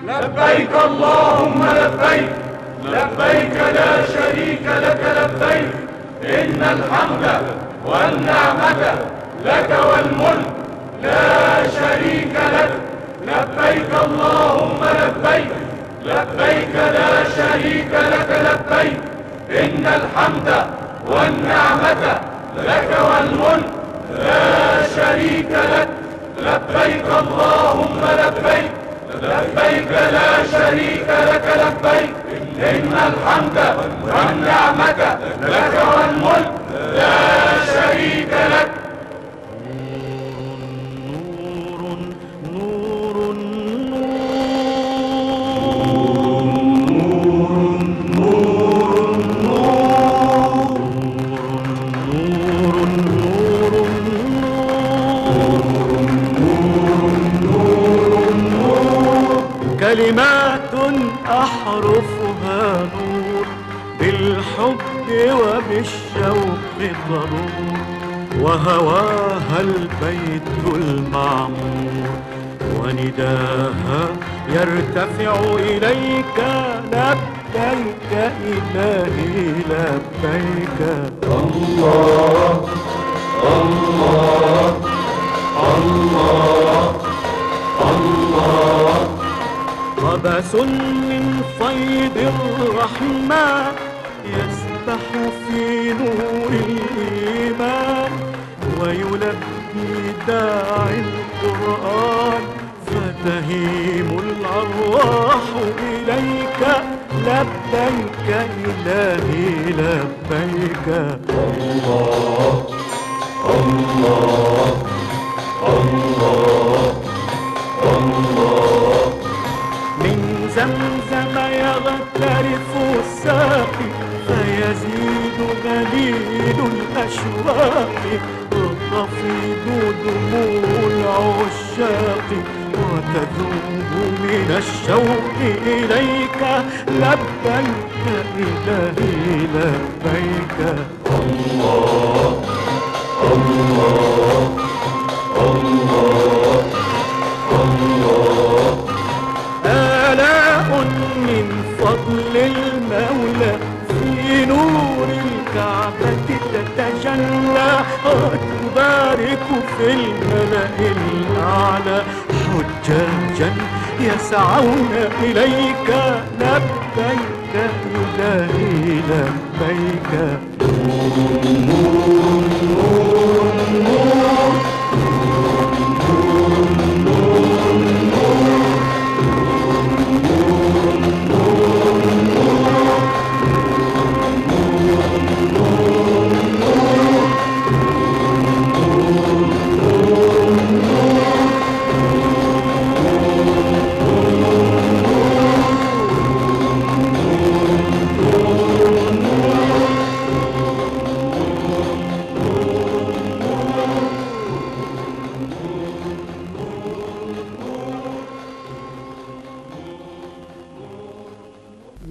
لبيك اللهم لبيك، لبيك لا شريك لك لبيك، إن الحمد والنعمة لك والملك لا شريك لك. لبيك اللهم لبيك، لبيك لا شريك لك لبيك، إن الحمد والنعمة لك والملك لا شريك لك. لبيك اللهم لبيك، لبيك لا شريك لك لبيك، إن الحمد والنعمة لك والملك لا شريك لك. كلمات أحرفها نور، بالحب وبالشوق ضرور، وهواها البيت المعمور، ونداها يرتفع إليك لبيك إلهي لبيك. الله الله الله الله. قبس من فيض الرحمن يسبح في نور الإيمان، ويلبي داعي القرآن، فتهيم الأرواح إليك لبيك إلهي لبيك. الله الله الله الله. من زمزم يغترف الساقي، فيزيد دليل الأشواق، وتفيض دموع العشاق، وتذوب من الشوق إليك لبيك إلهي لبيك. الله الله الله الله. آلاء من فضل المولى في نور الكعبة تتجلى، وتبارك في الملأ الأعلى حجاجا يسعون إليك لبيك إلهي لبيك.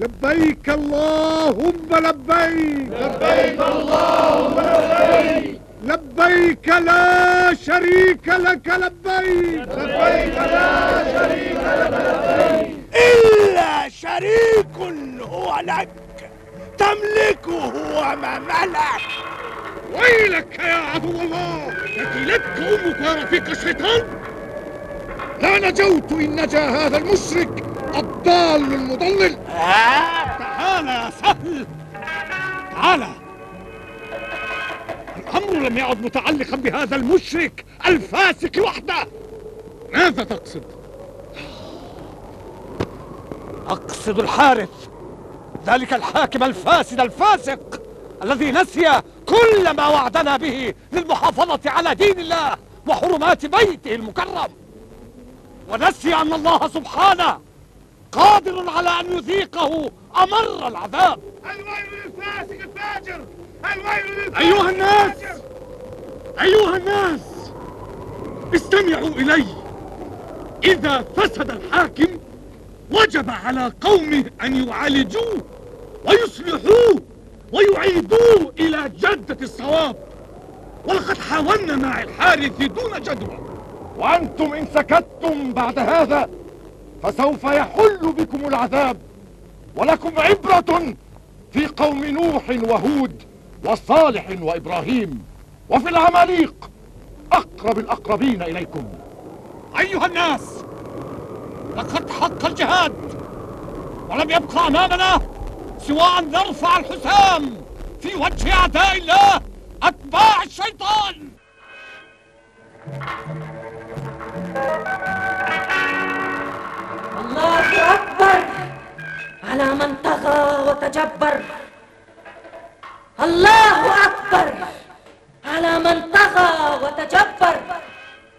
لبيك اللهم لبيك، لبيك اللهم لبيك، لبيك لا شريك لك لبيك، لبيك لا شريك لك لبيك، إلا شريك هو لك تملكه وما ملك. ويلك يا عدو الله، قتلتك أمك ورفيق الشيطان. لا نجوت إن نجا هذا المشرك الضال المضلل. تعال يا سهل، تعال. الأمر لم يعد متعلقا بهذا المشرك الفاسق وحده. ماذا تقصد؟ أقصد الحارث، ذلك الحاكم الفاسد الفاسق الذي نسي كل ما وعدنا به للمحافظة على دين الله وحرمات بيته المكرم، ونسي أن الله سبحانه قادر على أن يذيقه أمر العذاب. الويل للفاسق الفاجر، الويل للفاسق. أيها الناس، أيها الناس، استمعوا إلي. إذا فسد الحاكم وجب على قومه أن يعالجوه ويصلحوه ويعيدوه إلى جدة الصواب، ولقد حاولنا مع الحارث دون جدوى، وأنتم إن سكتتم بعد هذا فسوف يحل بكم العذاب، ولكم عبرة في قوم نوح وهود وصالح وإبراهيم وفي العماليق أقرب الأقربين إليكم. أيها الناس، لقد حق الجهاد، ولم يبقى أمامنا سوى أن نرفع الحسام في وجه أعداء الله أتباع الشيطان. الله أكبر على من طغى وتجبر. الله أكبر على من طغى وتجبر.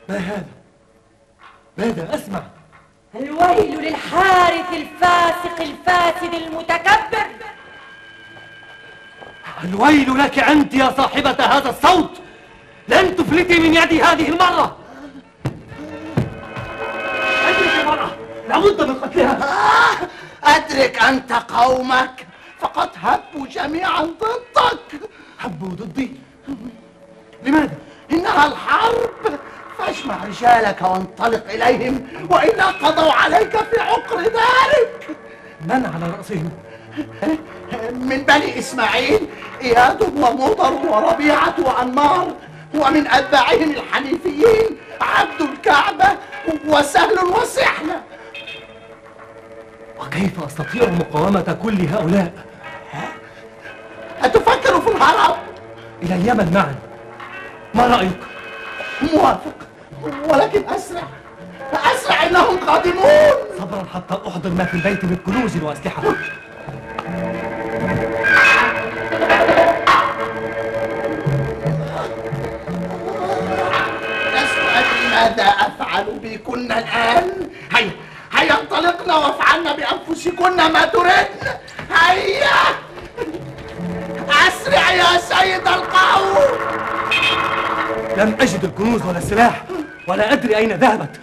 ما هذا؟ ماذا أسمع؟ الويل للحارث الفاسق الفاسد المتكبر. الويل لك أنت يا صاحبة هذا الصوت، لن تفلتي من يدي هذه المرة. أدرك المرأة، لابد من قتلها. أدرك أنت قومك، فقد هبوا جميعا ضدك. هبوا ضدي؟ لماذا؟ إنها الحرب، فاجمع رجالك وانطلق إليهم، وإلا قضوا عليك في عقر ذلك. من على رأسهم؟ من بني إسماعيل إياد ومضر وربيعة وعمار، ومن أتباعهم الحنيفيين عبد الكعبة وسهل وسحلة. وكيف أستطيع مقاومة كل هؤلاء؟ أتفكر في الهرب؟ إلى اليمن معا، ما رأيك؟ موافق، ولكن أسرع أسرع، إنهم قادمون. صبرا حتى أحضر ما في البيت من كنوز وأسلحة. لست أدري ماذا أفعل بكن الآن. هيا انطلقنا وافعلن بأنفسكن ما تردن. هيا أسرع يا سيد القوم. لم أجد الكنوز ولا السلاح، ولا أدري أين ذهبت.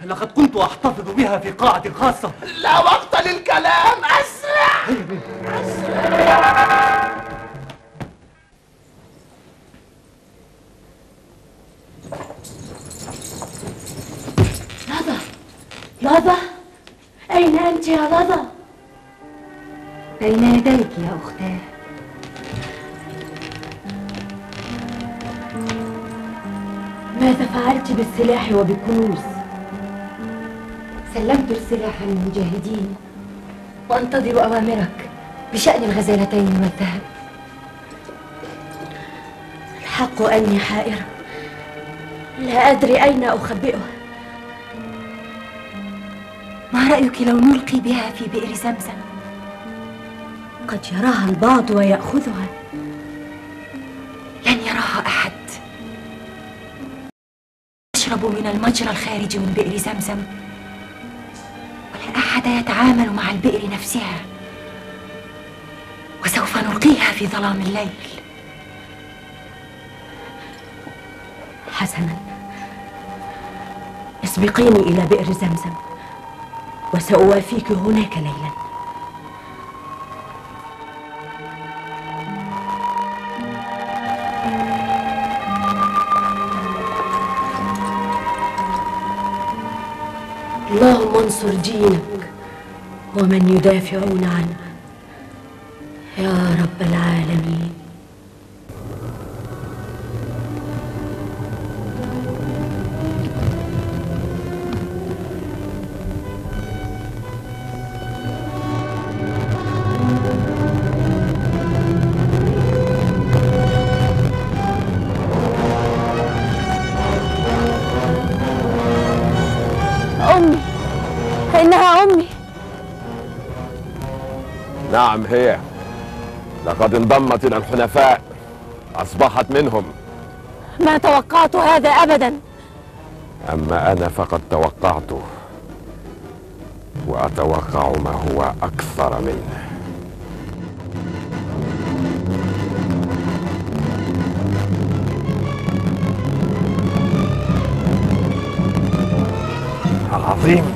لقد كنت أحتفظ بها في قاعة خاصة. لا وقت للكلام، أسرع أسرع. لظى، أين أنت يا لظى؟ بين يديك يا أختاه. ماذا فعلت بالسلاح وبالكنوز؟ سلمت السلاح للمجاهدين وأنتظر أوامرك بشأن الغزالتين والذهب. الحق أني حائرة، لا أدري أين أخبئها. ما رأيك لو نلقي بها في بئر زمزم؟ قد يراها البعض ويأخذها، لن يراها أحد. نشرب من المجرى الخارج من بئر زمزم، ولا أحد يتعامل مع البئر نفسها، وسوف نلقيها في ظلام الليل. حسنا، اسبقيني إلى بئر زمزم وسأوافيك هناك ليلا. اللهم انصر دينك ومن يدافعون عنه يا رب العالمين. أمي، إنها أمي. نعم هي، لقد انضمت إلى الحنفاء، أصبحت منهم. ما توقعت هذا أبدا. أما أنا فقد توقعته، وأتوقع ما هو أكثر منه. العظيم،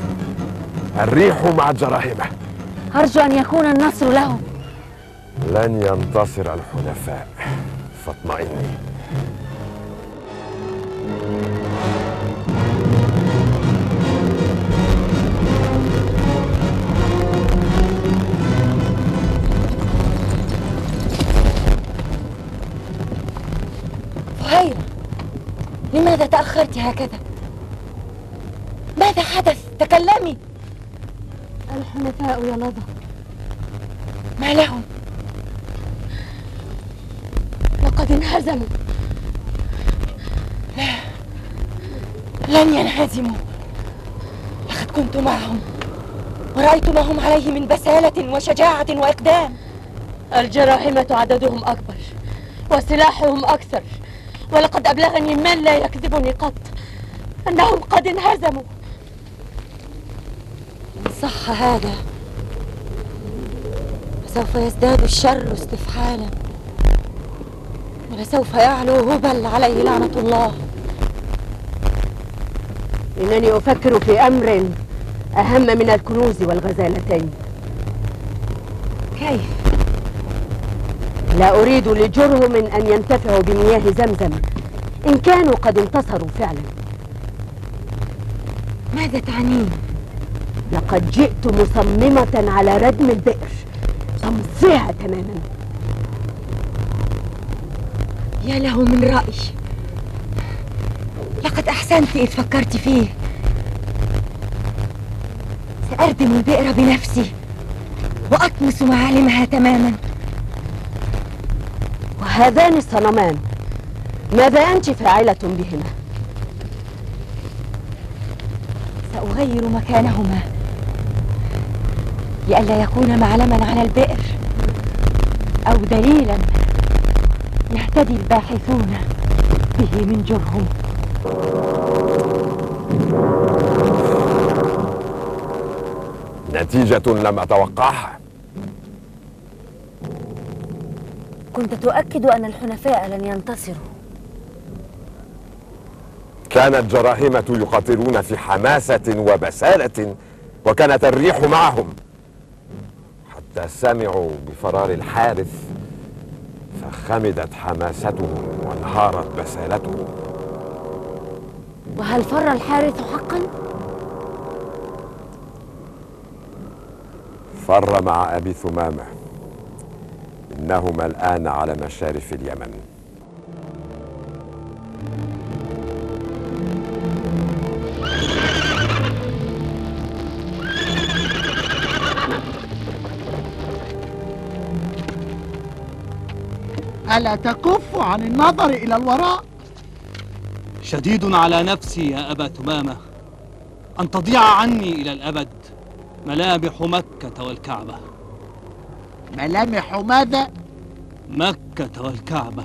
الريح مع الجراهمة. أرجو أن يكون النصر لهم. لن ينتصر الحنفاء، فاطمئني. لماذا تأخرت هكذا؟ ماذا حدث؟ تكلمي. الحنفاء يا لظى ما لهم؟ لقد انهزموا. لن ينهزموا. لقد كنت معهم ورأيت ما هم عليه من بسالة وشجاعة وإقدام. الجراحمة عددهم أكبر وسلاحهم أكثر، ولقد أبلغني من لا يكذبني قط أنهم قد انهزموا. إن صح هذا فسوف يزداد الشر استفحالا، ولسوف يعلو هبل عليه لعنة الله. إنني أفكر في أمر أهم من الكنوز والغزالتين. كيف؟ لا أريد لجرهم أن ينتفعوا بمياه زمزم إن كانوا قد انتصروا فعلا. ماذا تعنين؟ لقد جئت مصممة على ردم البئر، تمصيها تماما. يا له من رأي. لقد أحسنت إذ فكرت فيه. سأردم البئر بنفسي وأطمس معالمها تماما. وهذان الصنمان ماذا أنت فاعلة بهما؟ سأغير مكانهما لئلا يكون معلما على البئر أو دليلا يهتدي الباحثون به من جرهم. نتيجة لم أتوقعها. كنت تؤكد أن الحنفاء لن ينتصروا. كانت جراهمة يقاتلون في حماسة وبسالة، وكانت الريح معهم حتى سمعوا بفرار الحارث فخمدت حماستهم وانهارت بسالتهم. وهل فر الحارث حقا؟ فر مع أبي ثمامة، إنهما الآن على مشارف اليمن. ألا تكف عن النظر إلى الوراء؟ شديد على نفسي يا أبا ثمامة أن تضيع عني إلى الأبد ملامح مكة والكعبة. ملامح ماذا؟ مكة والكعبة.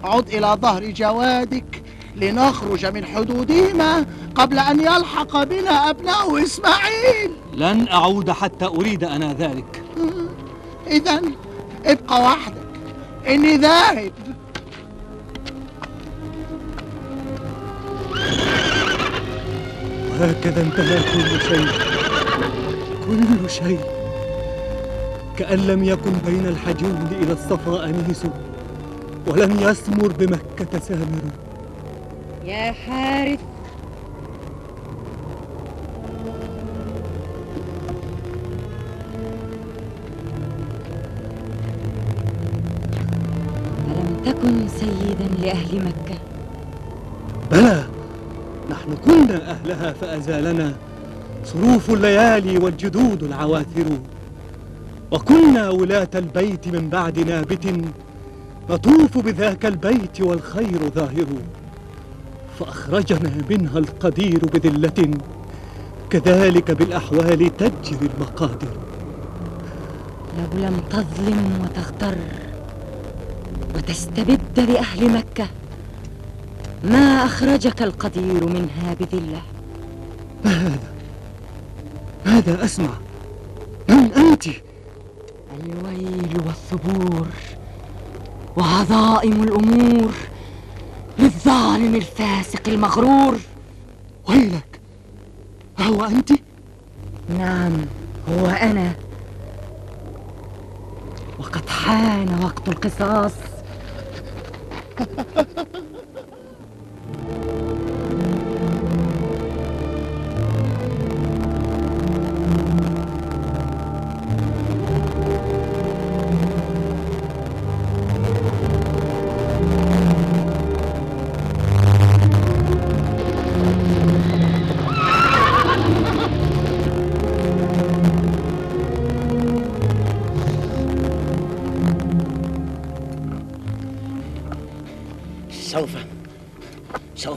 عد إلى ظهر جوادك لنخرج من حدودهما قبل أن يلحق بنا أبناء إسماعيل. لن أعود حتى أريد أنا ذلك. إذن ابقى وحدك، إني ذاهب. وهكذا انتهى كل شيء، كل شيء، كأن لم يكن بين الحجون إلى الصفا أنيس، ولم يسمر بمكة سامر. يا حارث، ألم تكن سيدا لأهل مكة؟ بلى، نحن كنا أهلها فأزالنا صروف الليالي والجدود العواثر، وكنا ولاة البيت من بعد نابت نطوف بذاك البيت والخير ظاهر، فأخرجنا منها القدير بذلة، كذلك بالأحوال تجري المقادر. لو لم تظلم وتغتر وتستبد لأهل مكة ما أخرجك القدير منها بذلة. ما هذا؟ ماذا أسمع؟ من أنت؟ الويل والثبور وعظائم الأمور للظالم الفاسق المغرور. ويلك، أهو أنت؟ نعم، هو أنا، وقد حان وقت القصاص.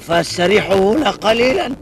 فاستريحوا هنا قليلا.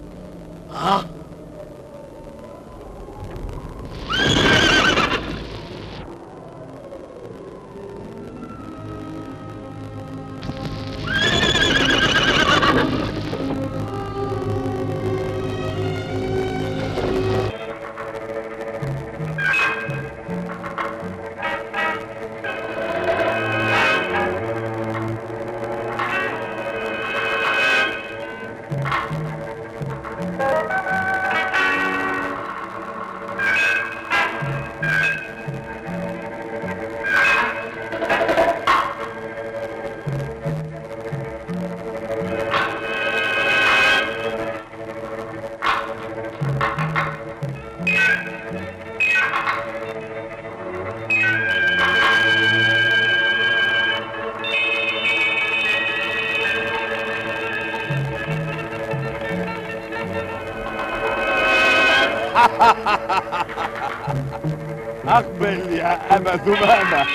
أقبل يا أبا ثمامة.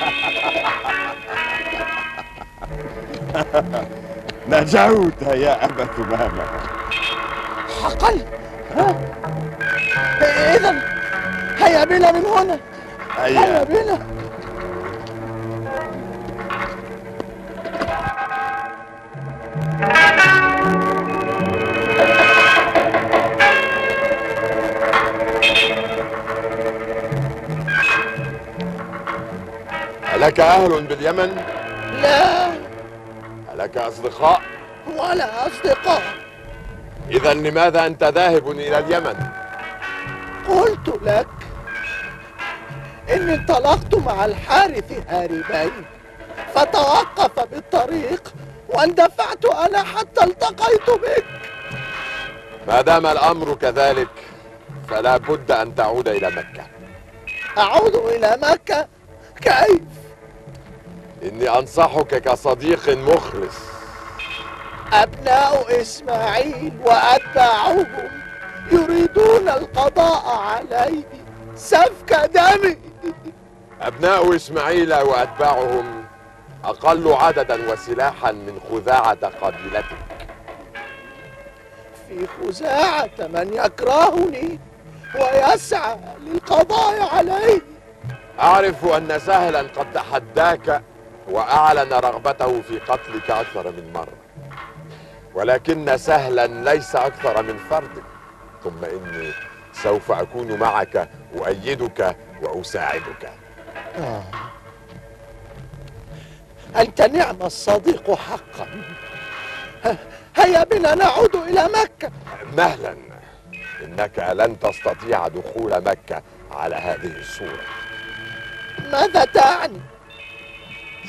نجوت يا أبا ثمامة. حقا؟ إذا هيا بنا من هنا. هيا بنا. ألك أهل باليمن؟ لا. ألك أصدقاء؟ ولا أصدقاء. إذا لماذا أنت ذاهب إلى اليمن؟ قلت لك إني انطلقت مع الحارث هاربين، فتوقف بالطريق واندفعت أنا حتى التقيت بك. ما دام الأمر كذلك فلا بد أن تعود إلى مكة. أعود إلى مكة؟ كيف؟ إني أنصحك كصديق مخلص. أبناء إسماعيل وأتباعهم يريدون القضاء علي، سفك دمي. أبناء إسماعيل وأتباعهم أقل عددا وسلاحا من خزاعة قبيلتك. في خزاعة من يكرهني ويسعى للقضاء علي. أعرف أن سهلا قد تحداك وأعلن رغبته في قتلك أكثر من مرة، ولكن سهلا ليس أكثر من فردك. ثم إني سوف أكون معك أؤيدك وأساعدك. أنت نعم الصديق حقا. هيا بنا نعود إلى مكة. مهلا، إنك لن تستطيع دخول مكة على هذه الصورة. ماذا تعني؟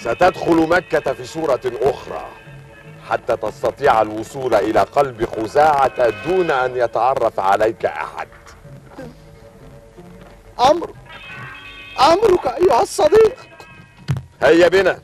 ستدخل مكة في صورة أخرى حتى تستطيع الوصول إلى قلب خزاعة دون أن يتعرف عليك أحد. أمرك أيها الصديق. هيا بنا.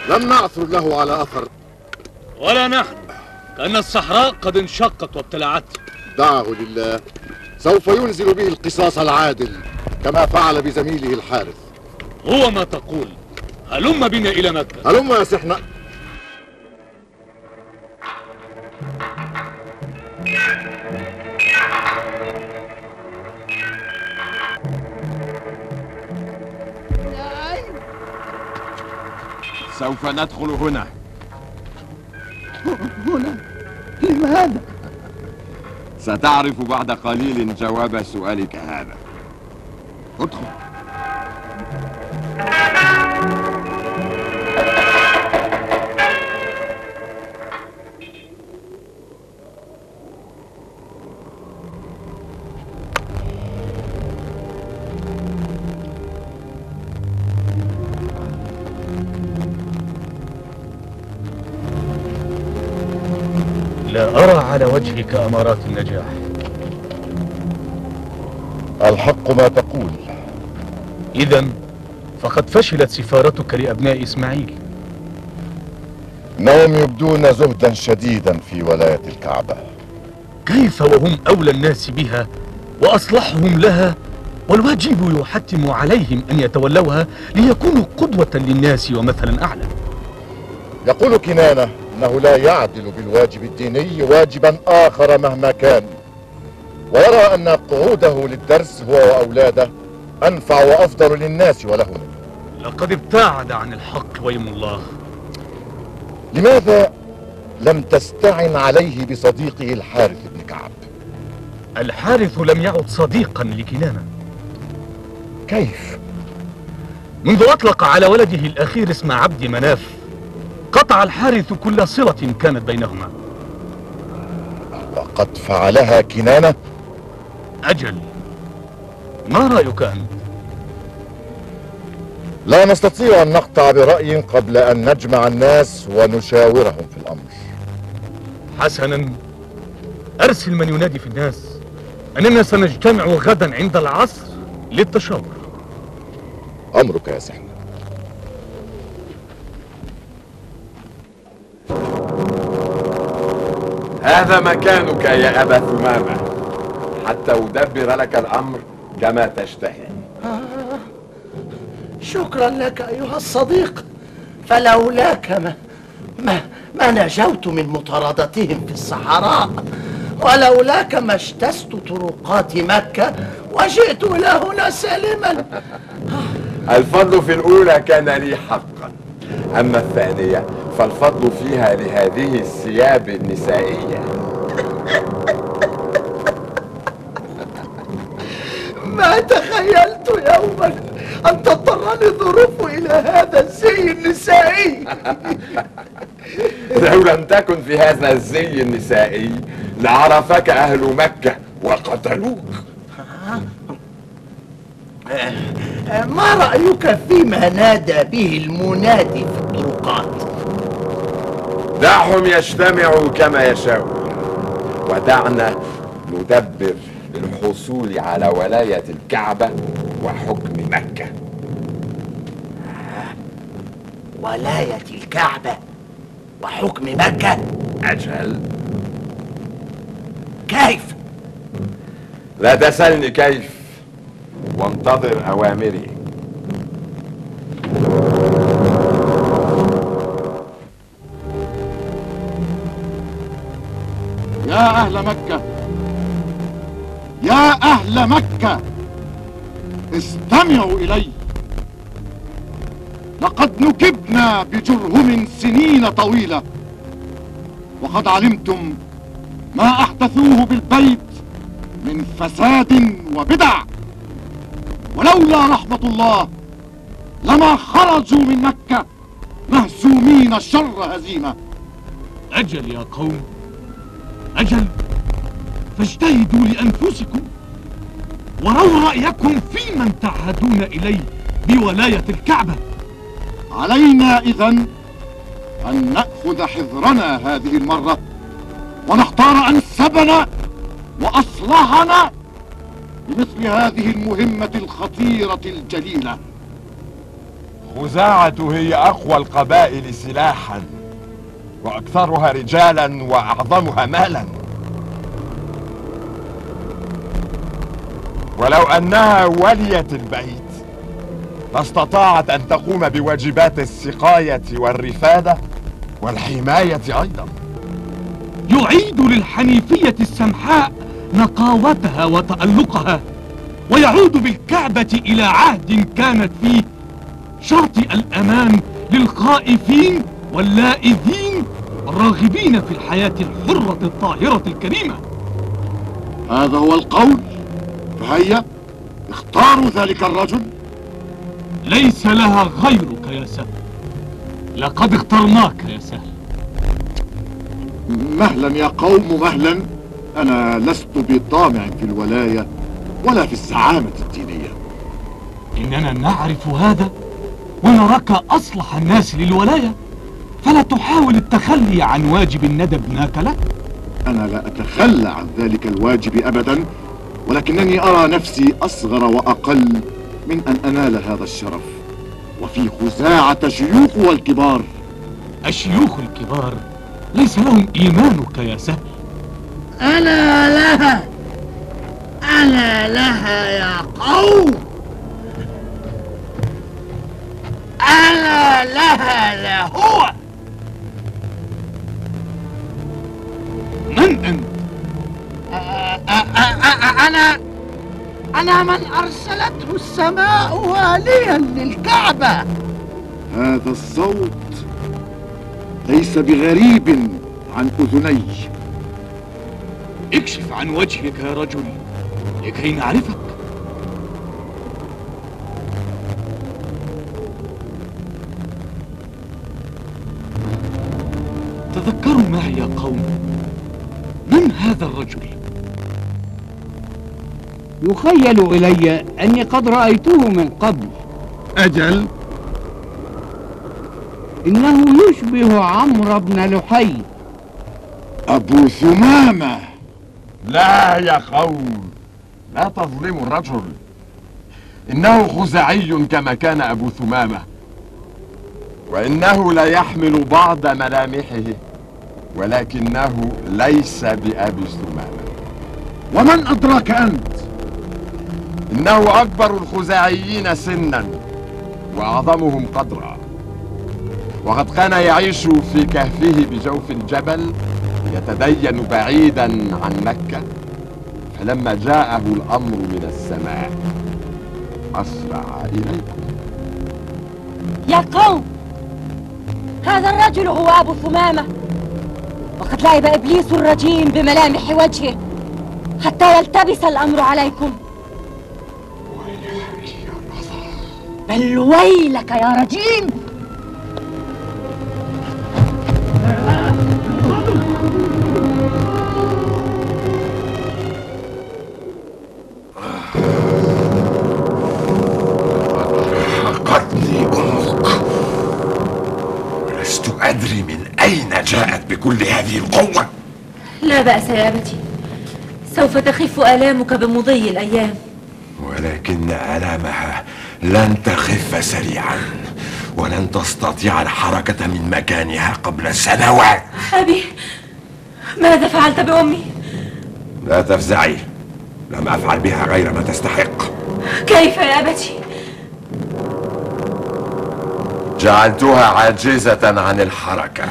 لم نعثر له على أثر. ولا نحن، كأن الصحراء قد انشقت وابتلعته. دعه لله، سوف ينزل به القصاص العادل كما فعل بزميله الحارث. هو ما تقول. هلم بنا إلى مكة. هلم يا سحنة. سوف ندخل هنا. هنا؟ لماذا؟ ستعرف بعد قليل جواب سؤالك هذا. ادخل. لا أرى على وجهك أمارات النجاح. الحق ما تقول. إذن فقد فشلت سفارتك لأبناء إسماعيل. إنهم يبدون زهدا شديدا في ولاية الكعبة. كيف وهم أولى الناس بها وأصلحهم لها، والواجب يحتم عليهم أن يتولوها ليكونوا قدوة للناس ومثلا أعلى؟ يقول كنانة أنه لا يعدل بالواجب الديني واجبا آخر مهما كان، ويرى أن قعوده للدرس هو وأولاده أنفع وأفضل للناس ولهم. لقد ابتعد عن الحق ويم الله. لماذا لم تستعن عليه بصديقه الحارث بن كعب؟ الحارث لم يعد صديقا لكنانة. كيف؟ منذ أطلق على ولده الأخير اسم عبد مناف قطع الحارث كل صلة كانت بينهما. وقد فعلها كنانة؟ أجل. ما رأيك أنت؟ لا نستطيع أن نقطع برأي قبل أن نجمع الناس ونشاورهم في الأمر. حسنا، أرسل من ينادي في الناس أننا سنجتمع غدا عند العصر للتشاور. أمرك يا سحر. هذا مكانك يا أبا ثمامة حتى أدبر لك الأمر كما تشتهي. شكرا لك أيها الصديق، فلولاك ما نجوت من مطاردتهم في الصحراء، ولولاك ما اجتزت طرقات مكة وجئت إلى هنا سالما. الفضل في الأولى كان لي حقا، أما الثانية فالفضل فيها لهذه الثياب النسائية. ما تخيلت يوما أن تضطرني الظروف إلى هذا الزي النسائي. لو لم تكن في هذا الزي النسائي لعرفك أهل مكة وقتلوك. ما رأيك فيما نادى به المنادي في الطرقات؟ دعهم يجتمعوا كما يشاءون، ودعنا ندبر للحصول على ولاية الكعبة وحكم مكة. ولاية الكعبة وحكم مكة؟ أجل. كيف؟ لا تسألني كيف، وانتظر أوامري. يا أهل مكة، يا أهل مكة، استمعوا إلي. لقد نكبنا بجرهم سنين طويلة، وقد علمتم ما أحدثوه بالبيت من فساد وبدع، ولولا رحمة الله لما خرجوا من مكة مهزومين شر هزيمة. أجل يا قوم، أجل، فاجتهدوا لأنفسكم وروا رأيكم في من تعهدون إليه بولاية الكعبة. علينا إذن أن نأخذ حذرنا هذه المرة ونختار أنسبنا وأصلحنا لمثل هذه المهمة الخطيرة الجليلة. خزاعة هي أقوى القبائل سلاحا وأكثرها رجالا وأعظمها مالا، ولو أنها وليت البيت لاستطاعت أن تقوم بواجبات السقاية والرفادة والحماية أيضا. يعيد للحنيفية السمحاء نقاوتها وتألقها، ويعود بالكعبة إلى عهد كانت فيه شرط الأمان للخائفين واللائذين والراغبين في الحياة الحرة الطاهرة الكريمة. هذا هو القول، فهيا اختاروا ذلك الرجل. ليس لها غيرك يا سهل، لقد اخترناك يا سهل. مهلا يا قوم، مهلا. أنا لست بطامع في الولاية ولا في الزعامة الدينية. إننا نعرف هذا ونراك أصلح الناس للولاية، فلا تحاول التخلي عن واجب ندبناك لك. أنا لا أتخلى عن ذلك الواجب أبدا، ولكنني أرى نفسي أصغر وأقل من أن أنال هذا الشرف. وفي خزاعة شيوخ والكبار. الشيوخ الكبار ليس لهم إيمانك يا سهل. أنا لها، أنا لها يا قوم، أنا لها لا هو. من أنت؟ أنا من أرسلته السماء واليا للكعبة. هذا الصوت ليس بغريب عن أذني. اكشف عن وجهك يا رجل لكي نعرفك. تذكروا معي يا قوم، من هذا الرجل؟ يخيل إلي أني قد رأيته من قبل. أجل، إنه يشبه عمرو بن لحي. أبو ثمامة. لا يا قوم، لا تظلموا الرجل، إنه خزاعي كما كان أبو ثمامة، وإنه لا يحمل بعض ملامحه، ولكنه ليس بأبي ثمامة. ومن أدراك أنت؟ إنه أكبر الخزاعيين سنا وأعظمهم قدرا، وقد كان يعيش في كهفه بجوف الجبل يتدين بعيدا عن مكة، فلما جاءه الأمر من السماء أسرع إليكم. يا قوم، هذا الرجل هو أبو ثمامة، وقد لعب إبليس الرجيم بملامح وجهه حتى يلتبس الأمر عليكم. بل ويلك يا رجيم. حقتني أمك، ولست أدري من أين جاءت بكل هذه القوة. لا بأس يا أبتي، سوف تخف آلامك بمضي الأيام. ولكن آلامها لن تخف سريعا، ولن تستطيع الحركة من مكانها قبل سنوات. أبي، ماذا فعلت بأمي؟ لا تفزعي، لم أفعل بها غير ما تستحق. كيف يا أبتي؟ جعلتها عاجزة عن الحركة.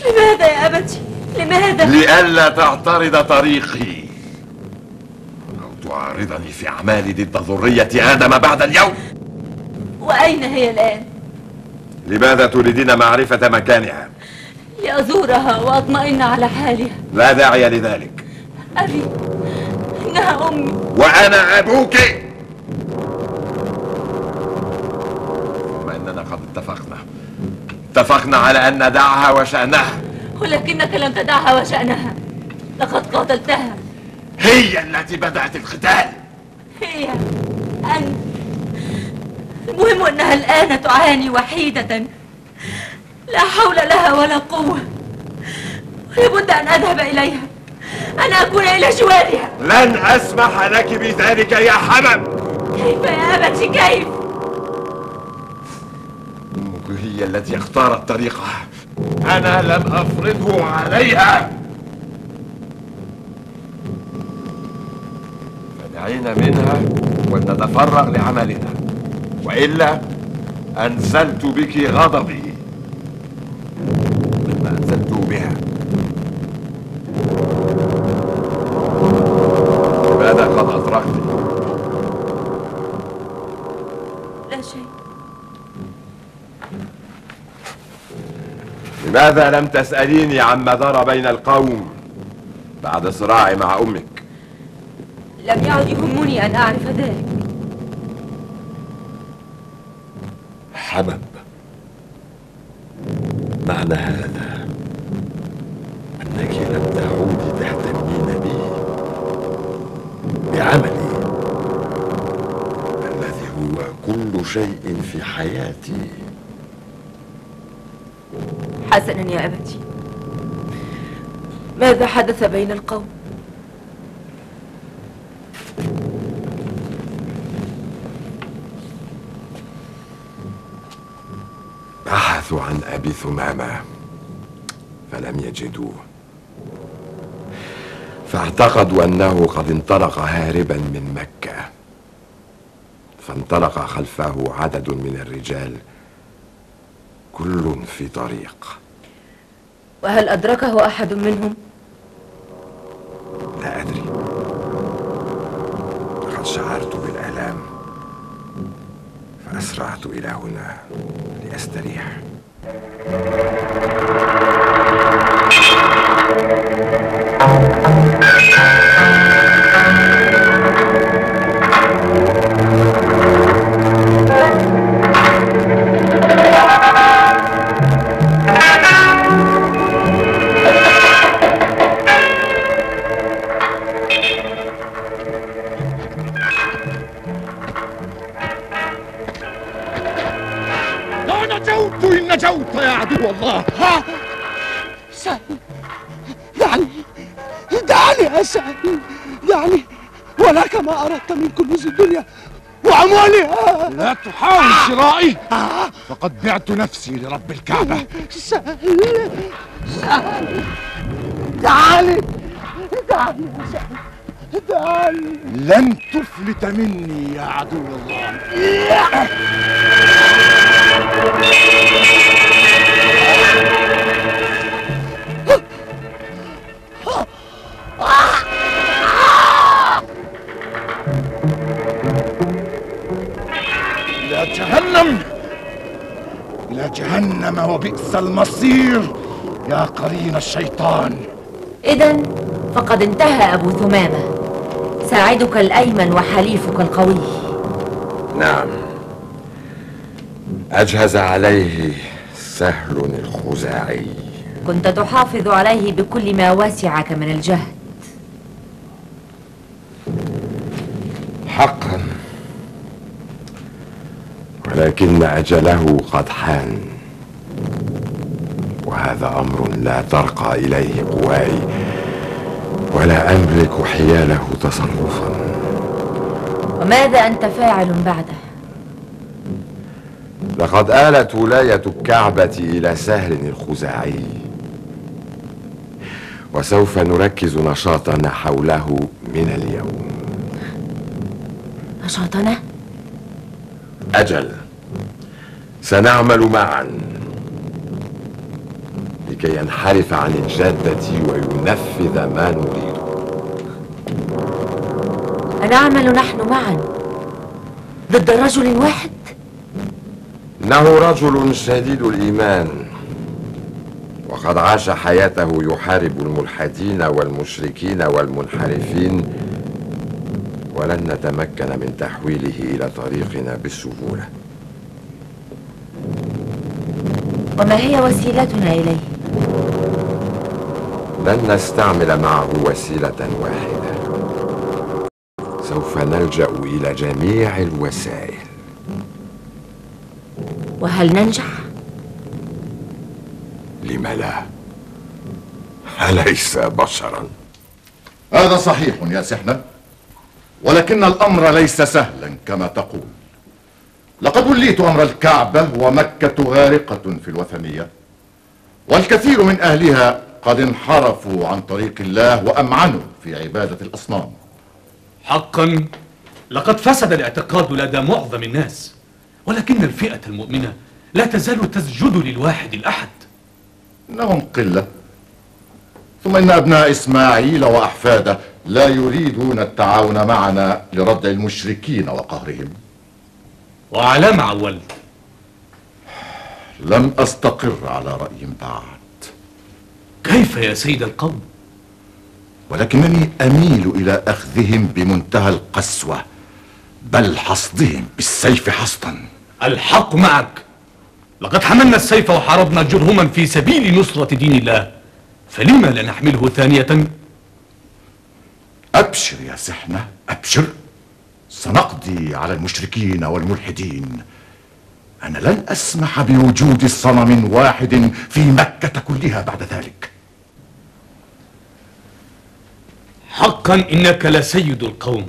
لماذا يا أبتي؟ لماذا؟ لئلا تعترض طريقي أو تعارضني في أعمالي ضد ذرية آدم بعد اليوم. وأين هي الآن؟ لماذا تريدين معرفة مكانها؟ لأزورها وأطمئن على حالها. لا داعي لذلك. أبي، إنها أمي وأنا أبوك. ثم إننا قد اتفقنا على أن ندعها وشأنها. ولكنك لم تدعها وشأنها، لقد قاتلتها. هي التي بدأت القتال. هي أنت. المهم أنها الآن تعاني وحيدة، لا حول لها ولا قوة، ولابد أن أذهب إليها، أن أكون إلى جوارها. لن أسمح لك بذلك يا حمم. كيف يا أبتي كيف؟ أمك هي التي اختارت طريقها، أنا لم أفرضه عليها. فدعينا منها ولنتفرغ لعملنا، وإلا أنزلت بك غضبي مما أنزلته بها. لماذا قد أطرقتي؟ لا شيء. لماذا لم تسأليني عما دار بين القوم بعد صراعي مع أمك؟ لم يعد يهمني أن أعرف ذلك. حبب، معنى هذا أنك لم تعودي تهتمين بي، بعملي الذي هو كل شيء في حياتي. حسنا يا أبتي، ماذا حدث بين القوم؟ بحثوا عن أبي ثمامة فلم يجدوه، فاعتقدوا أنه قد انطلق هاربا من مكة، فانطلق خلفه عدد من الرجال كل في طريق. وهل أدركه أحد منهم؟ لا أدري، لقد شعرت بالآلام فأسرعت إلى هنا لأستريح. إن نجوت يا عدو الله. ها سهل، دعني يا سهل، دعني، ولك ما أردت من كنوز الدنيا وأموالها. لا تحاول شرائي، فقد بعت نفسي لرب الكعبة. سهل، دعني يا سهل، دعني. لن تفلت مني يا عدو الله. إلى جهنم، إلى جهنم وبئس المصير يا قرين الشيطان. إذن فقد انتهى أبو ثمامة، ساعدك الأيمن وحليفك القوي. نعم، أجهز عليه سهل الخزاعي. كنت تحافظ عليه بكل ما وسعك من الجهد. حقا، ولكن أجله قد حان، وهذا أمر لا ترقى إليه قواي، ولا أملك حياله تصرفا. وماذا أنت فاعل بعده؟ لقد آلت ولاية الكعبة إلى سهل الخزاعي، وسوف نركز نشاطنا حوله من اليوم. نشاطنا؟ أجل، سنعمل معا لكي ينحرف عن الجادة وينفذ ما نريده. أنعمل نحن معا ضد رجل واحد؟ إنه رجل شديد الإيمان، وقد عاش حياته يحارب الملحدين والمشركين والمنحرفين، ولن نتمكن من تحويله إلى طريقنا بسهولة. وما هي وسيلتنا إليه؟ لن نستعمل معه وسيلة واحدة، سوف نلجأ إلى جميع الوسائل. وهل ننجح؟ لم لا؟ أليس بشرا؟ هذا صحيح يا سحنة، ولكن الأمر ليس سهلا كما تقول. لقد وليت أمر الكعبة ومكة غارقة في الوثنية، والكثير من أهلها قد انحرفوا عن طريق الله وأمعنوا في عبادة الأصنام. حقا لقد فسد الاعتقاد لدى معظم الناس، ولكن الفئة المؤمنة لا تزال تسجد للواحد الأحد. إنهم قلة، ثم إن أبناء إسماعيل وأحفاده لا يريدون التعاون معنا لردع المشركين وقهرهم. وعلى ما عولت؟ لم أستقر على رأي بعد. كيف يا سيد القوم؟ ولكنني أميل إلى أخذهم بمنتهى القسوة، بل حصدهم بالسيف حصدا. الحق معك، لقد حملنا السيف وحاربنا جرهما في سبيل نصرة دين الله، فلما لا نحمله ثانية؟ أبشر يا سحنة، أبشر، سنقضي على المشركين والملحدين. أنا لن أسمح بوجود صنم واحد في مكة كلها بعد ذلك. حقا إنك لسيد القوم،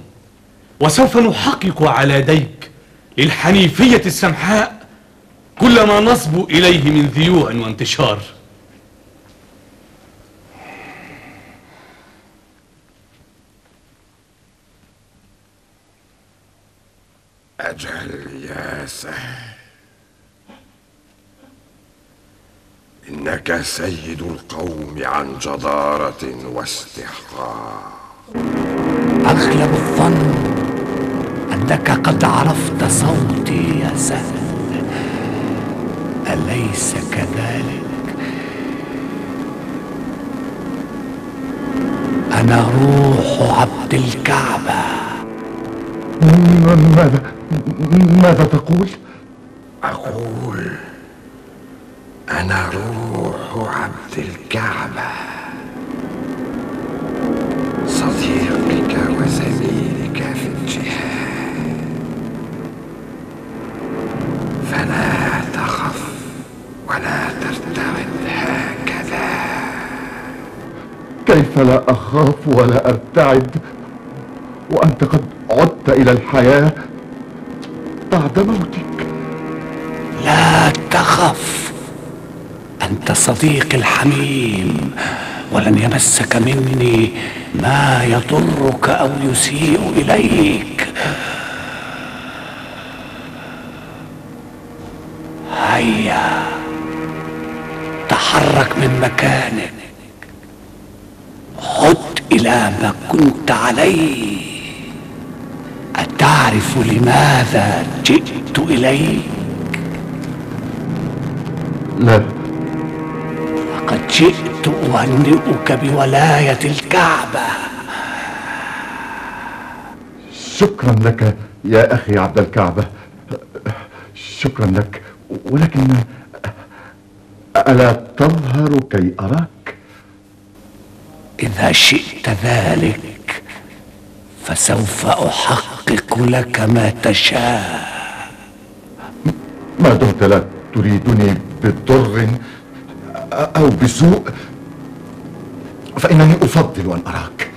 وسوف نحقق على يديك للحنيفية السمحاء كل ما نصبو إليه من ذيوع وانتشار. أجل يا سهل، إنك سيد القوم عن جدارة واستحقاق. أغلب الظن أنك قد عرفت صوتي يا سهل، أليس كذلك؟ أنا روح عبد الكعبة. ماذا تقول؟ أقول أنا روح عبد الكعبة، صديقك وزميلك في الجهاد، فلا تخف ولا ترتعد هكذا. كيف لا أخاف ولا أرتعد وأنت قد عدت إلى الحياة بعد موتك؟ لا تخف، أنت صديقي الحميم، ولن يمسك مني ما يضرك أو يسيء إليك. هيا تحرك من مكانك، عد إلى ما كنت عليه. أتعرف لماذا جئت إليك؟ لا. لقد جئت أهنئك بولاية الكعبة. شكرا لك يا أخي عبد الكعبة، شكرا لك، ولكن ألا تظهر كي أراك؟ إذا شئت ذلك فسوف أحقق لك ما تشاء. ما دمت لا تريدني بضر أو بسوء فإنني أفضل أن أراك.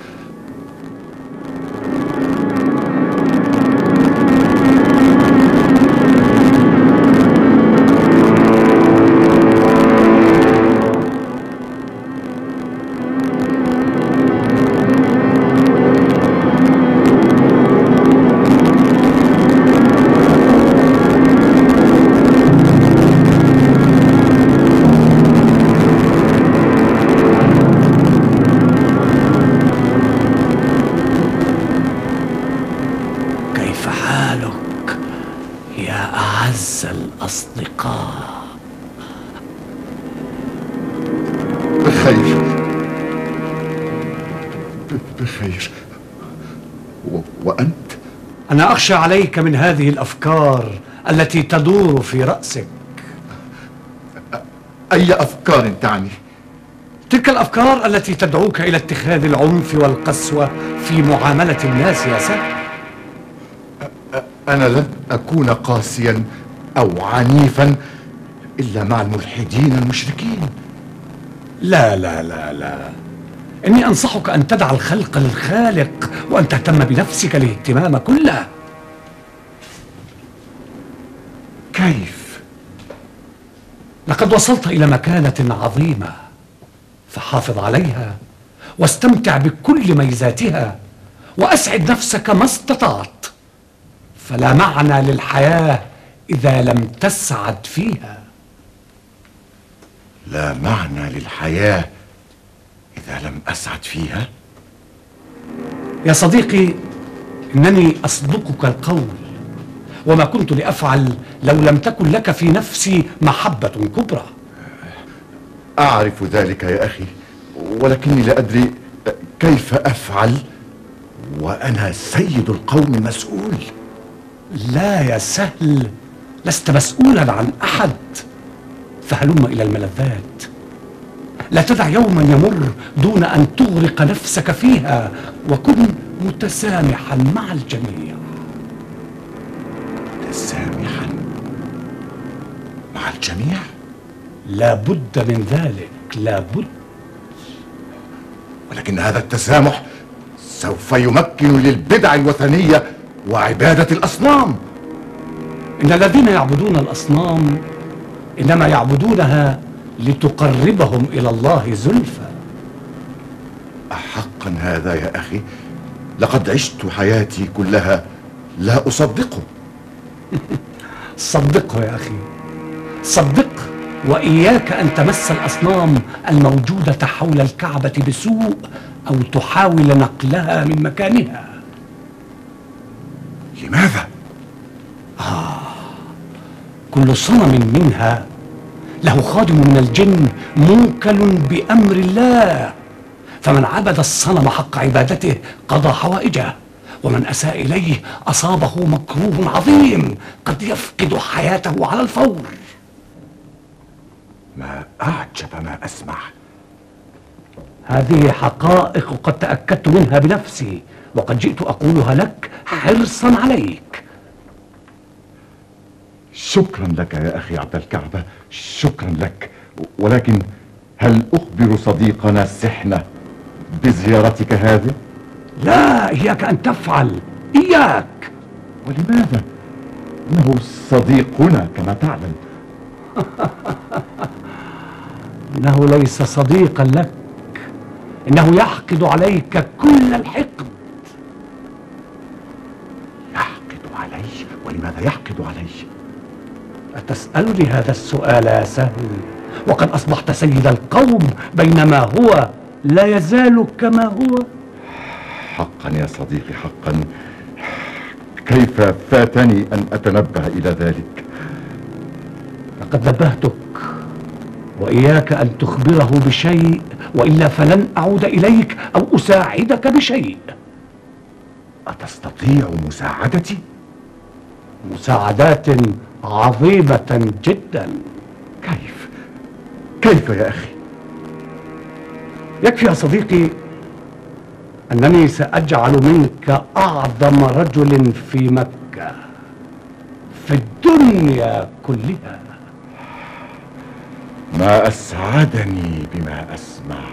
الأصدقاء. بخير بخير. وأنت؟ أنا أخشى عليك من هذه الأفكار التي تدور في رأسك. أي أفكار تعني؟ تلك الأفكار التي تدعوك إلى اتخاذ العنف والقسوة في معاملة الناس يا سهل. أنا لن أكون قاسيا أو عنيفا إلا مع الملحدين المشركين. لا لا لا لا، إني أنصحك أن تدع الخلق للخالق وأن تهتم بنفسك الاهتمام كله. كيف؟ لقد وصلت إلى مكانة عظيمة، فحافظ عليها واستمتع بكل ميزاتها وأسعد نفسك ما استطعت، فلا معنى للحياة إذا لم تسعد فيها. لا معنى للحياة إذا لم أسعد فيها؟ يا صديقي، إنني أصدقك القول، وما كنت لأفعل لو لم تكن لك في نفسي محبة كبرى. أعرف ذلك يا أخي، ولكني لا أدري كيف أفعل وأنا سيد القوم مسؤول. لا يا سهل، لست مسؤولا عن أحد، فهلم إلى الملذات. لا تدع يوما يمر دون أن تغرق نفسك فيها، وكن متسامحا مع الجميع. متسامحا مع الجميع؟ لا بد من ذلك، لا بد. ولكن هذا التسامح سوف يمكن للبدع الوثنية وعبادة الأصنام. إن الذين يعبدون الأصنام إنما يعبدونها لتقربهم إلى الله زلفى. أحقا هذا يا أخي؟ لقد عشت حياتي كلها لا أصدقه. صدقه يا أخي، صدقه، وإياك أن تمس الأصنام الموجودة حول الكعبة بسوء أو تحاول نقلها من مكانها. لماذا؟ كل صنم منها له خادم من الجن موكل بأمر الله، فمن عبد الصنم حق عبادته قضى حوائجه، ومن أساء إليه أصابه مكروه عظيم قد يفقد حياته على الفور. ما أعجب ما أسمع. هذه حقائق قد تأكدت منها بنفسي، وقد جئت أقولها لك حرصا عليك. شكرا لك يا أخي عبد الكعبة، شكرا لك. ولكن هل أخبر صديقنا سحنة بزيارتك هذه؟ لا، إياك أن تفعل، إياك. ولماذا؟ إنه صديقنا كما تعلم. إنه ليس صديقا لك، إنه يحقد عليك كل الحقد. يحقد علي؟ ولماذا يحقد علي؟ أتسألني هذا السؤال يا سهل وقد أصبحت سيد القوم، بينما هو لا يزال كما هو؟ حقا يا صديقي، حقا. كيف فاتني أن أتنبه إلى ذلك؟ لقد نبهتك، وإياك أن تخبره بشيء، وإلا فلن أعود إليك أو أساعدك بشيء. أتستطيع مساعدتي؟ مساعدات عظيمة جدا. كيف يا أخي؟ يكفي يا صديقي أنني سأجعل منك أعظم رجل في مكة، في الدنيا كلها. ما أسعدني بما أسمع.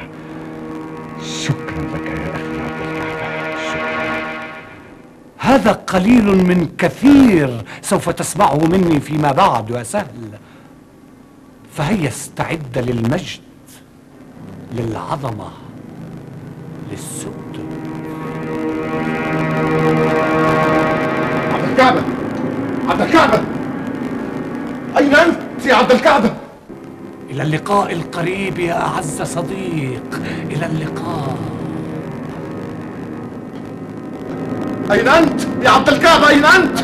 شكرا لك يا أخي عبد الكعبة، شكرا. هذا قليل من كثير سوف تسمعه مني فيما بعد يا سهل، فهيا استعد للمجد، للعظمة، للسؤدد. عبد الكعبة، عبد الكعبة، أين أنت يا عبد الكعبة؟ إلى اللقاء القريب يا أعز صديق، إلى اللقاء. أين أنت يا عبد الكعبة؟ أين أنت؟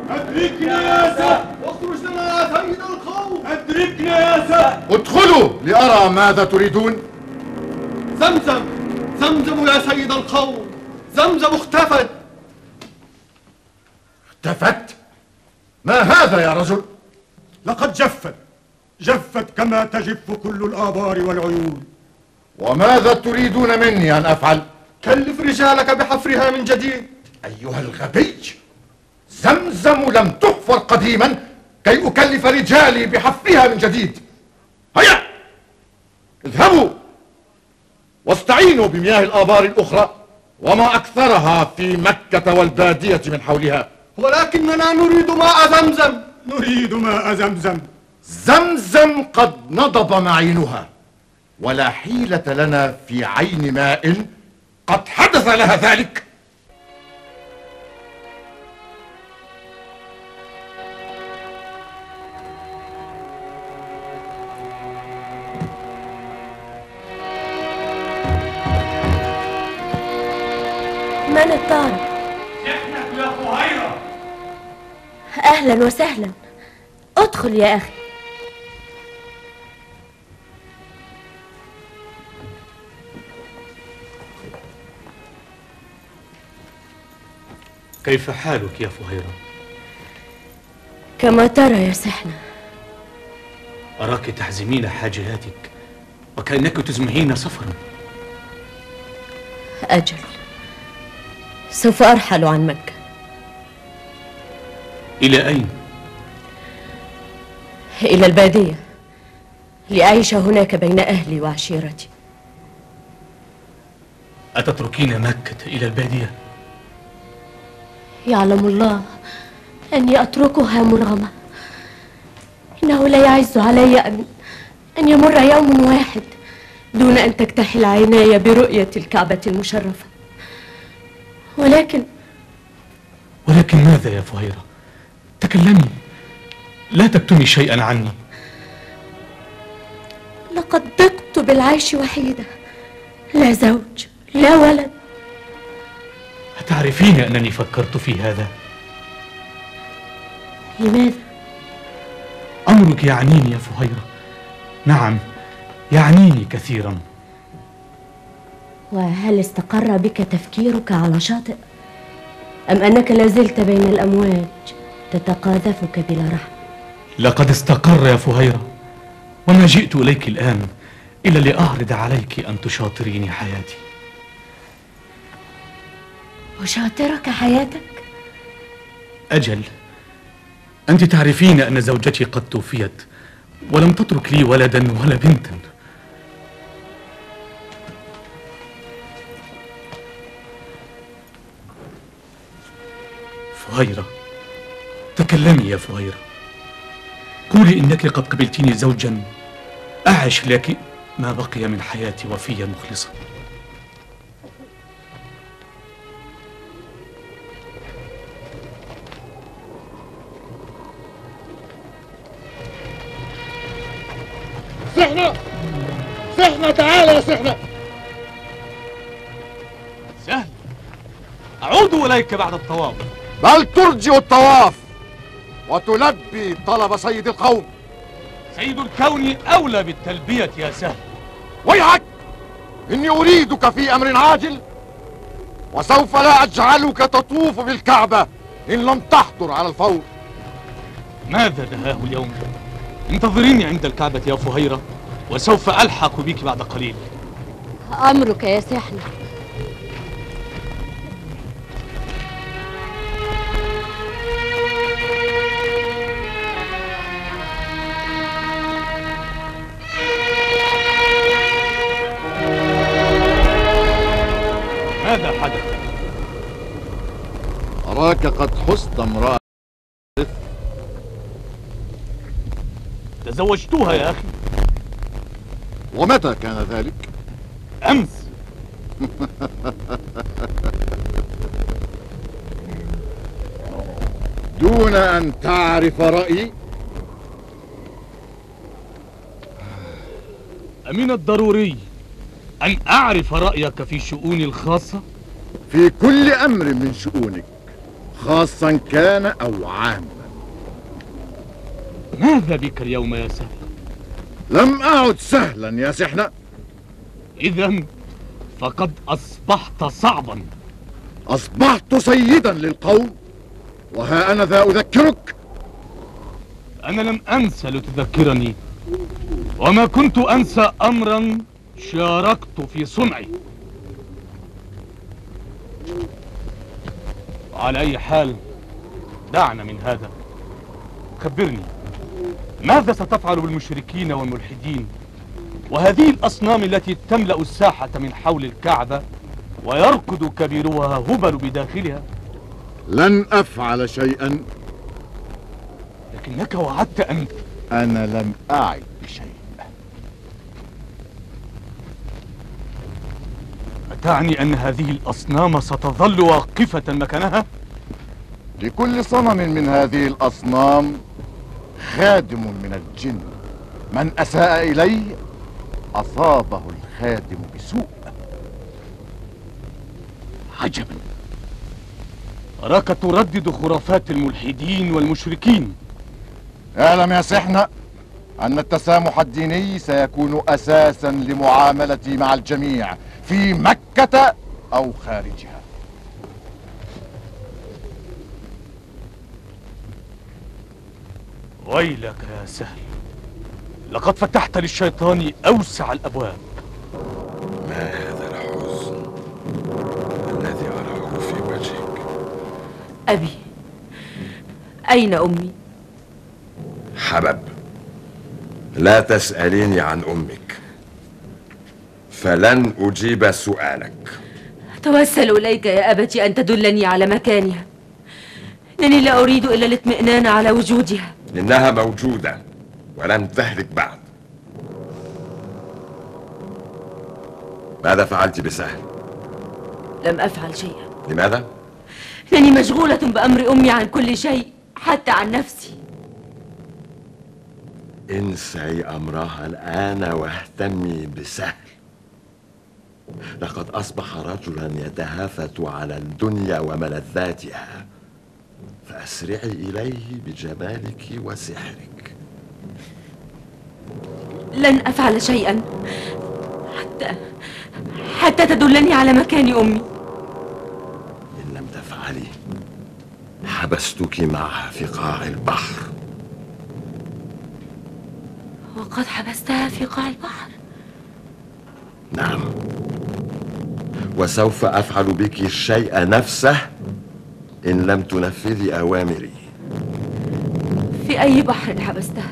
أدركنا يا سهل، اخرج لنا يا سيد القوم. أدركنا يا سهل. ادخلوا لأرى ماذا تريدون. زمزم، زمزم يا سيد القوم، زمزم اختفت. اختفت؟ ما هذا يا رجل؟ لقد جفت كما تجف كل الآبار والعيون. وماذا تريدون مني أن أفعل؟ كلف رجالك بحفرها من جديد. أيها الغبي، زمزم لم تحفر قديما كي أكلف رجالي بحفرها من جديد. هيا اذهبوا واستعينوا بمياه الآبار الأخرى، وما أكثرها في مكة والبادية من حولها. ولكننا نريد ماء زمزم. نريد ماء زمزم. زمزم قد نضب معينها، ولا حيلة لنا في عين ماء قد حدث لها ذلك. من الطارق؟ نحن يا فهيرة. أهلا وسهلا، ادخل يا أخي. كيف حالك يا فهيرة؟ كما ترى يا سحنة. أراك تحزمين حاجياتك وكأنك تزمعين سفرا. أجل، سوف أرحل عن مكة. إلى أين؟ إلى البادية، لأعيش هناك بين أهلي وعشيرتي. أتتركين مكة إلى البادية؟ يعلم الله أني أتركها مرغمة. إنه لا يعز علي أن يمر يوم واحد دون أن تكتحل عيناي برؤية الكعبة المشرفة. ولكن ماذا يا فهيرة؟ تكلمي، لا تكتمي شيئا عني. لقد ضقت بالعيش وحيدة، لا زوج لا ولد. أتعرفين أنني فكرت في هذا؟ لماذا؟ أمرك يعنيني يا فهيرة، نعم يعنيني كثيرا. وهل استقر بك تفكيرك على شاطئ؟ أم أنك لازلت بين الأمواج تتقاذفك بلا رحم؟ لقد استقر يا فهيرة، وما جئت إليك الآن إلا لأعرض عليك أن تشاطريني حياتي. أشاطرك حياتك؟ أجل، أنت تعرفين أن زوجتي قد توفيت ولم تترك لي ولدا ولا بنتا. فهيرة، تكلمي يا فهيرة، قولي إنك قد قبلتيني زوجا أعش لك ما بقي من حياتي وفيا مخلصا. سحنة تعال يا سحنة. سهل، أعود إليك بعد الطواف. بل ترجئ الطواف وتلبي طلب سيد القوم. سيد الكون أولى بالتلبية يا سهل. ويحك، إني أريدك في أمر عاجل، وسوف لا أجعلك تطوف بالكعبة إن لم تحضر على الفور. ماذا دهاه اليوم؟ انتظريني عند الكعبة يا فهيرة، وسوف ألحق بك بعد قليل. أمرك يا سحنة. ماذا حدث؟ أراك قد حست امرأة. تزوجتها يا أخي. ومتى كان ذلك؟ أمس. دون أن تعرف رأيي؟ أمن الضروري أن أعرف رأيك في شؤوني الخاصة؟ في كل أمر من شؤونك، خاصا كان أو عاما. ماذا بك اليوم يا سهل؟ لم أعد سهلا يا سحنة. إذن فقد أصبحت صعبا. أصبحت سيدا للقوم، وها أنا ذا أذكرك. أنا لم أنسى لتذكرني، وما كنت أنسى أمرا شاركت في صنعي. على أي حال دعنا من هذا. خبرني، ماذا ستفعل بالمشركين والملحدين وهذه الأصنام التي تملأ الساحة من حول الكعبة ويركض كبيرها هبل بداخلها؟ لن أفعل شيئا. لكنك وعدت أن... أنا لم أعد بشيء. أتعني أن هذه الأصنام ستظل واقفة مكانها؟ لكل صنم من هذه الأصنام خادم من الجن، من أساء إليه أصابه الخادم بسوء. عجبا، أراك تردد خرافات الملحدين والمشركين. اعلم يا سحنة أن التسامح الديني سيكون أساسا لمعاملتي مع الجميع في مكة أو خارجها. ويلك يا سهل، لقد فتحت للشيطان أوسع الأبواب. ما هذا الحزن الذي أراه في وجهك؟ أبي، أين أمي؟ حبب، لا تسأليني عن أمك، فلن أجيب سؤالك. أتوسل إليك يا أبتي أن تدلني على مكانها. إنني لا أريد إلا الاطمئنان على وجودها. إنها موجودة ولم تهلك بعد. ماذا فعلت بسهل؟ لم أفعل شيئا. لماذا؟ إنني مشغولة بأمر أمي عن كل شيء، حتى عن نفسي. انسي أمرها الآن واهتمي بسهل. لقد أصبح رجلا يتهافت على الدنيا وملذاتها، فأسرعي إليه بجمالك وسحرك. لن أفعل شيئا حتى تدلني على مكان أمي. إن لم تفعلي حبستك معها في قاع البحر. وقد حبستها في قاع البحر؟ نعم، وسوف أفعل بك الشيء نفسه إن لم تنفذي أوامري. في أي بحر حبستها؟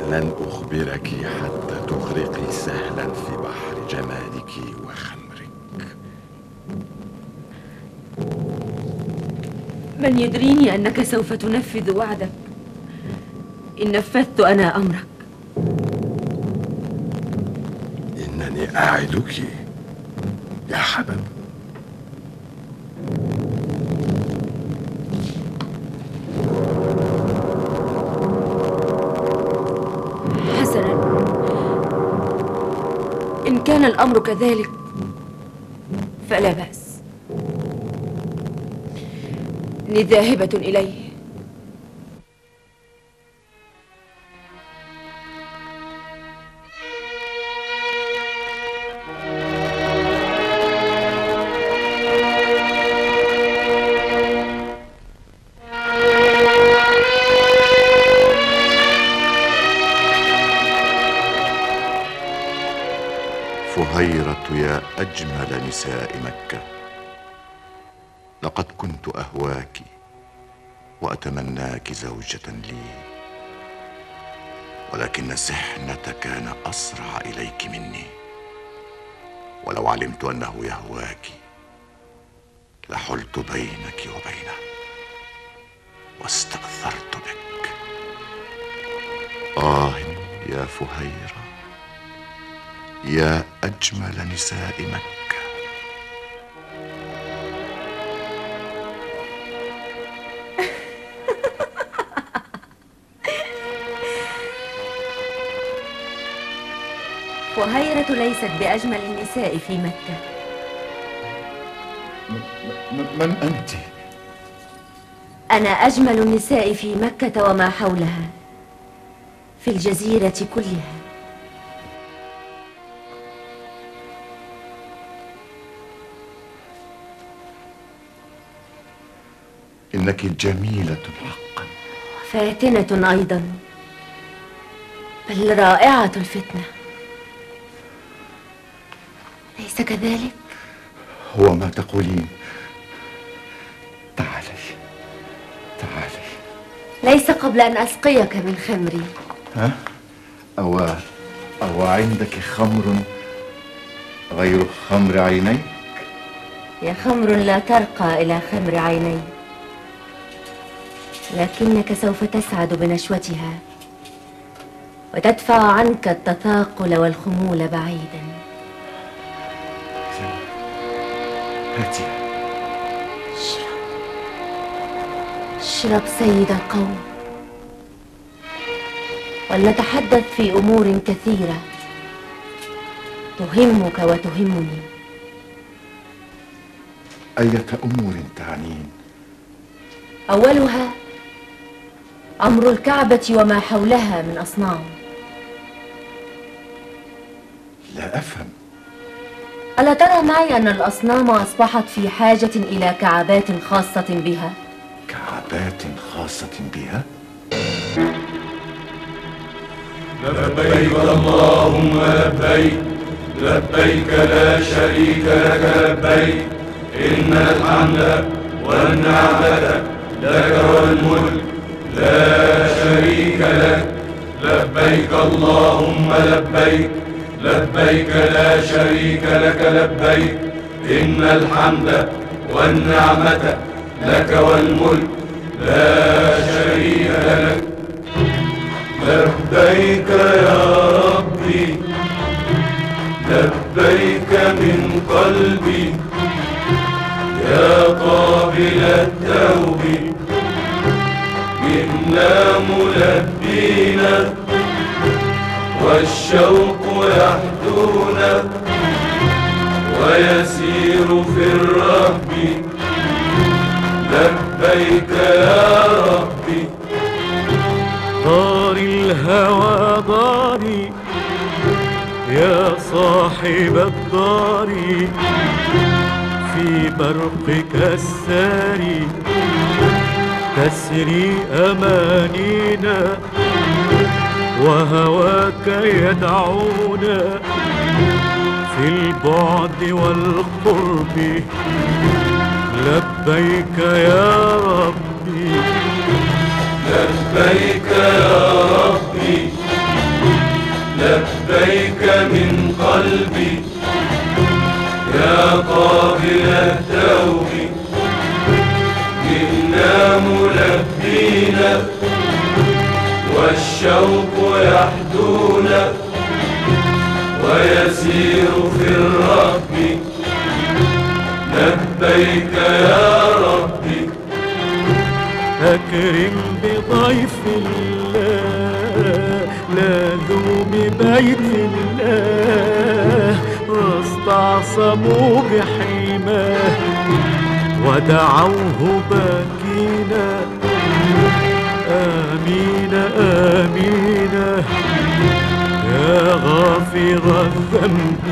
لن أخبرك حتى تغرقي سهلا في بحر جمالك وخمرك. من يدريني أنك سوف تنفذ وعدك إن نفذت أنا أمرك. إنني أعدك يا حبب. حسنا، إن كان الأمر كذلك فلا بأس. إني ذاهبة إليه. فهيرة يا أجمل نساء مكة، لقد كنت أهواك وأتمناك زوجة لي، ولكن سحنة كان أسرع إليك مني، ولو علمت أنه يهواك لحلت بينك وبينه واستأثرت بك. يا فهيرة يا أجمل نساء مكة. فهيرة ليست بأجمل النساء في مكة. من أنت؟ أنا أجمل النساء في مكة وما حولها، في الجزيرة كلها. إنك جميلة حقا، فاتنة أيضا، بل رائعة الفتنة، ليس كذلك؟ هو ما تقولين. تعالي تعالي. ليس قبل أن أسقيك من خمري. ها؟ أو عندك خمر غير خمر عيني؟ يا خمر لا ترقى إلى خمر عيني، لكنك سوف تسعد بنشوتها وتدفع عنك التثاقل والخمول بعيدا. هاتي. اشرب سيد القوم، ولنتحدث في أمور كثيرة تهمك وتهمني. أية أمور تعنين؟ أولها أمر الكعبة وما حولها من أصنام. لا أفهم. ألا ترى معي أن الأصنام أصبحت في حاجة إلى كعبات خاصة بها؟ كعبات خاصة بها؟ لبيك اللهم لبيك، لبيك لا شريك لك لبيك، إن الحمد والنعمة لك والملك لا شريك لك. لبيك اللهم لبيك، لبيك لا شريك لك لبيك إن الحمد والنعمة لك والملك لا شريك لك. لبيك يا ربي لبيك من قلبي يا قابل التوب إنا ملبين والشوق يحدونا ويسير في الرهب. لبيك يا ربي. طار الهوى ضاري يا صاحب الدار في برقك الساري تسري أمانينا وهواك يدعونا في البعد والقرب. لبيك يا ربي لبيك يا ربي لبيك من قلبي يا قابل التوب إنا ملبين والشوق يحدونا ويسير في الرهب. لبيك يا ربي. أكرم بضيف الله لا ذوب بيت الله واستعصموا بحماه ودعوه باكينا آمين آمين يا غافر الذنب.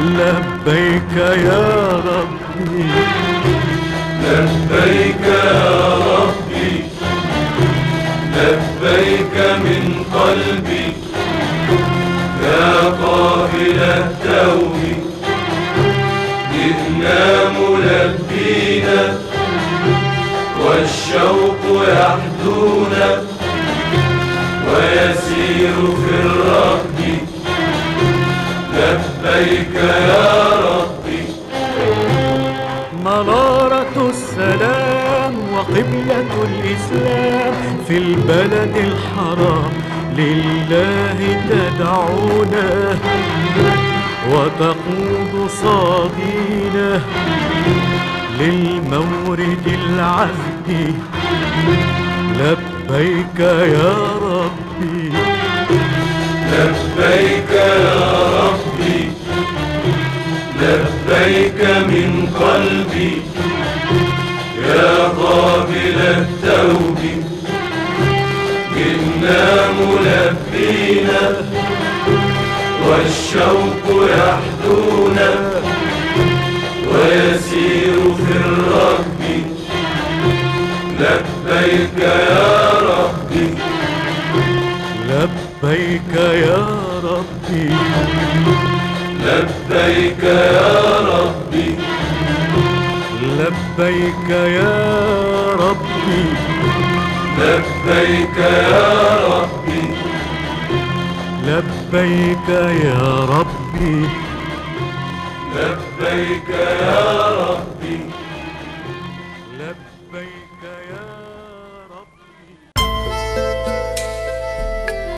لبيك يا ربي لبيك يا ربي لبيك من قلبي يا قابل التوب جئنا ملبين والشوق يحدونا ويسير في الرهب. لبيك يا ربي. منارة السلام وقبلة الإسلام في البلد الحرام لله تدعونا وتقود صادينا للمورد العذب. لبيك يا ربي لبيك يا ربي لبيك من قلبي يا قابل التوب إنا ملبين والشوق يحدونا ويسير في الرهب. لبيك يا ربي لبيك يا ربي لبيك يا ربي لبيك يا ربي لبيك يا ربي لبيك يا ربي لبيك يا ربي